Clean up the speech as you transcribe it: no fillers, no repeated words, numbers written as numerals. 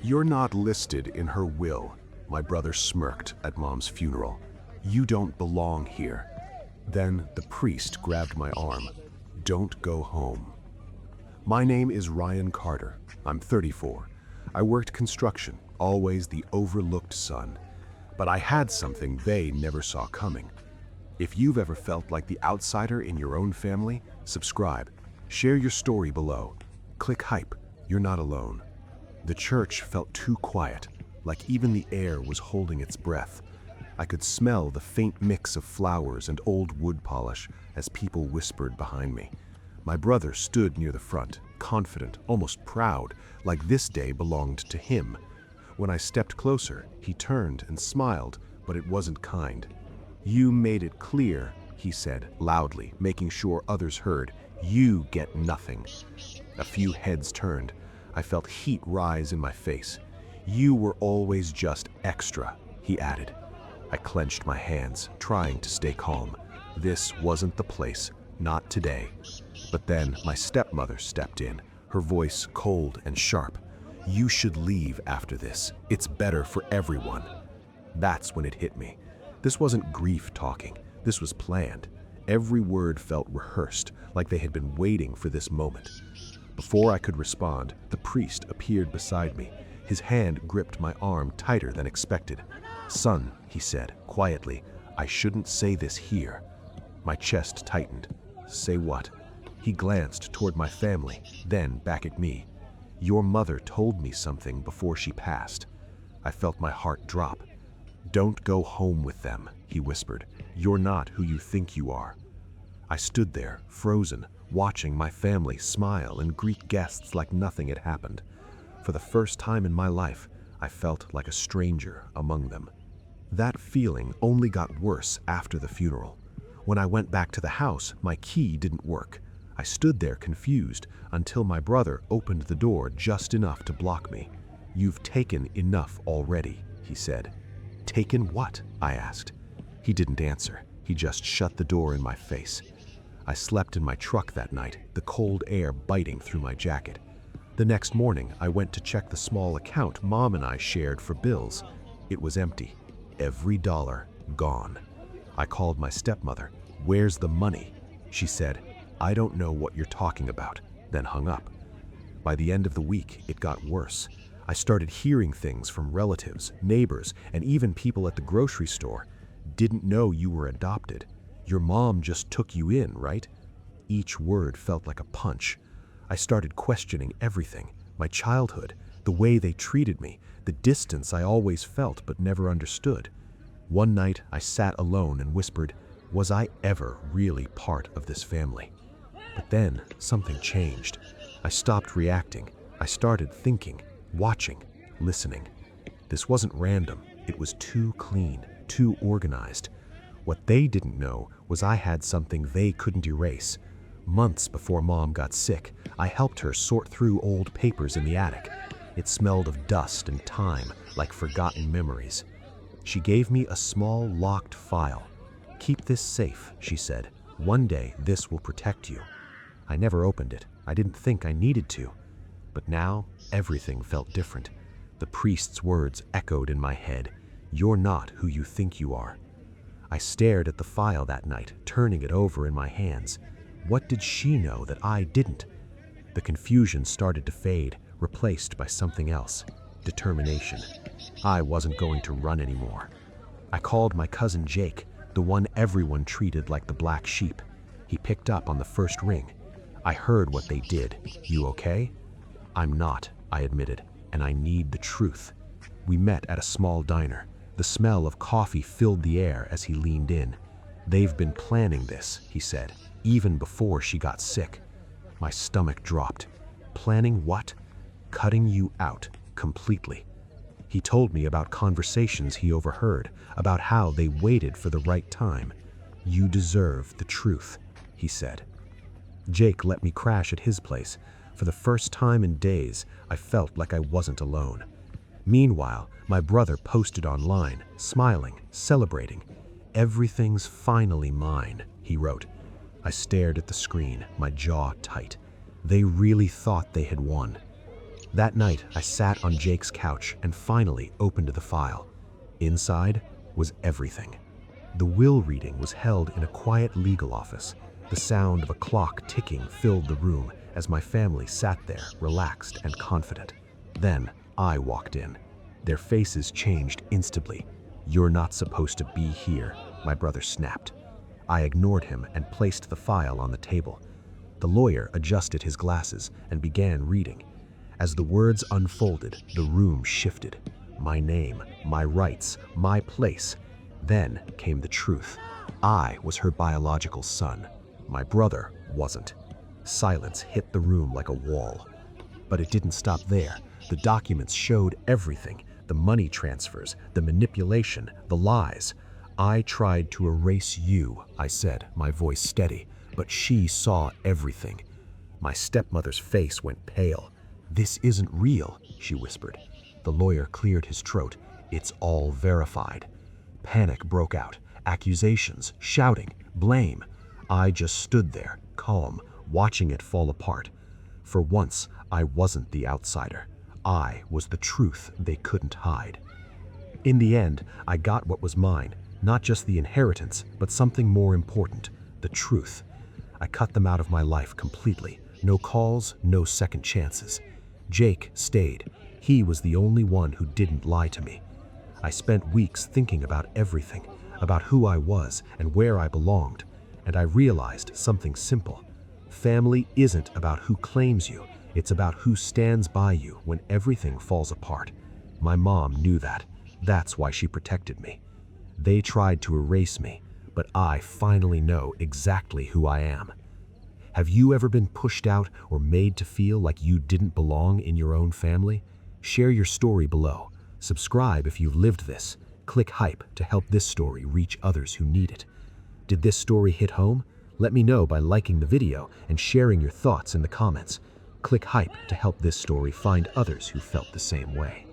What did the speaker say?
"You're not listed in her will." My brother smirked at Mom's funeral. "You don't belong here." Then the priest grabbed my arm. "Don't go home." My name is Ryan Carter. I'm 34. I worked construction, always the overlooked son. But I had something they never saw coming. If you've ever felt like the outsider in your own family, subscribe. Share your story below. Click hype. You're not alone. The church felt too quiet, like even the air was holding its breath. I could smell the faint mix of flowers and old wood polish as people whispered behind me. My brother stood near the front, confident, almost proud, like this day belonged to him. When I stepped closer, he turned and smiled, but it wasn't kind. "You made it clear," he said loudly, making sure others heard. "You get nothing." A few heads turned. I felt heat rise in my face. "You were always just extra," he added. I clenched my hands, trying to stay calm. This wasn't the place, not today. But then my stepmother stepped in, her voice cold and sharp. "You should leave after this. It's better for everyone." That's when it hit me. This wasn't grief talking. This was planned. Every word felt rehearsed, like they had been waiting for this moment. Before I could respond, the priest appeared beside me. His hand gripped my arm tighter than expected. "Son," he said quietly, "I shouldn't say this here." My chest tightened. "Say what?" He glanced toward my family, then back at me. "Your mother told me something before she passed." I felt my heart drop. "Don't go home with them," he whispered. "You're not who you think you are." I stood there, frozen, watching my family smile and greet guests like nothing had happened. For the first time in my life, I felt like a stranger among them. That feeling only got worse after the funeral. When I went back to the house, my key didn't work. I stood there confused until my brother opened the door just enough to block me. "You've taken enough already," he said. "Taken what?" I asked. He didn't answer. He just shut the door in my face. I slept in my truck that night, the cold air biting through my jacket. The next morning, I went to check the small account Mom and I shared for bills. It was empty. Every dollar gone. I called my stepmother. "Where's the money?" She said, "I don't know what you're talking about," then hung up. By the end of the week, it got worse. I started hearing things from relatives, neighbors, and even people at the grocery store. "Didn't know you were adopted. Your mom just took you in, right?" Each word felt like a punch. I started questioning everything, my childhood, the way they treated me, the distance I always felt but never understood. One night, I sat alone and whispered, "Was I ever really part of this family?" But then something changed. I stopped reacting. I started thinking, watching, listening. This wasn't random. It was too clean, too organized. What they didn't know was I had something they couldn't erase. Months before Mom got sick, I helped her sort through old papers in the attic. It smelled of dust and time, like forgotten memories. She gave me a small locked file. "Keep this safe," she said. "One day this will protect you." I never opened it. I didn't think I needed to. But now, everything felt different. The priest's words echoed in my head. "You're not who you think you are." I stared at the file that night, turning it over in my hands. What did she know that I didn't? The confusion started to fade, replaced by something else. Determination. I wasn't going to run anymore. I called my cousin Jake, the one everyone treated like the black sheep. He picked up on the first ring. "I heard what they did. You okay?" "I'm not," I admitted, "and I need the truth." We met at a small diner. The smell of coffee filled the air as he leaned in. "They've been planning this," he said, "even before she got sick." My stomach dropped. "Planning what?" "Cutting you out, completely." He told me about conversations he overheard, about how they waited for the right time. "You deserve the truth," he said. Jake let me crash at his place. For the first time in days, I felt like I wasn't alone. Meanwhile, my brother posted online, smiling, celebrating. "Everything's finally mine," he wrote. I stared at the screen, my jaw tight. They really thought they had won. That night, I sat on Jake's couch and finally opened the file. Inside was everything. The will reading was held in a quiet legal office. The sound of a clock ticking filled the room as my family sat there, relaxed and confident. Then I walked in. Their faces changed instantly. "You're not supposed to be here," my brother snapped. I ignored him and placed the file on the table. The lawyer adjusted his glasses and began reading. As the words unfolded, the room shifted. My name, my rights, my place. Then came the truth. I was her biological son. My brother wasn't. Silence hit the room like a wall. But it didn't stop there. The documents showed everything: the money transfers, the manipulation, the lies. "I tried to erase you," I said, my voice steady, "but she saw everything." My stepmother's face went pale. "This isn't real," she whispered. The lawyer cleared his throat. "It's all verified." Panic broke out. Accusations, shouting, blame. I just stood there, calm, watching it fall apart. For once, I wasn't the outsider. I was the truth they couldn't hide. In the end, I got what was mine, not just the inheritance, but something more important: the truth. I cut them out of my life completely. No calls, no second chances. Jake stayed. He was the only one who didn't lie to me. I spent weeks thinking about everything, about who I was and where I belonged, and I realized something simple. Family isn't about who claims you, it's about who stands by you when everything falls apart. My mom knew that. That's why she protected me. They tried to erase me, but I finally know exactly who I am. Have you ever been pushed out or made to feel like you didn't belong in your own family? Share your story below. Subscribe if you've lived this. Click hype to help this story reach others who need it. Did this story hit home? Let me know by liking the video and sharing your thoughts in the comments. Click hype to help this story find others who felt the same way.